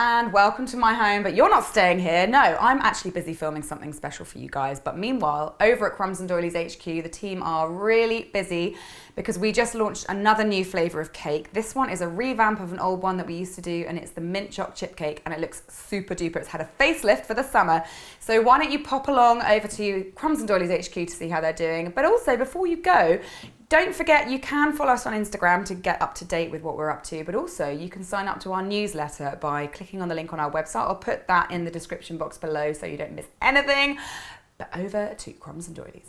and welcome to my home, but you're not staying here. No, I'm actually busy filming something special for you guys. But meanwhile, over at Crumbs Doilies HQ, the team are really busy because we just launched another new flavour of cake. This one is a revamp of an old one that we used to do, and it's the mint choc chip cake, and it looks super duper. It's had a facelift for the summer. So why don't you pop along over to Crumbs Doilies HQ to see how they're doing. But also, before you go, don't forget you can follow us on Instagram to get up to date with what we're up to, but also you can sign up to our newsletter by clicking on the link on our website. I'll put that in the description box below so you don't miss anything. But over to Crumbs and Doilies.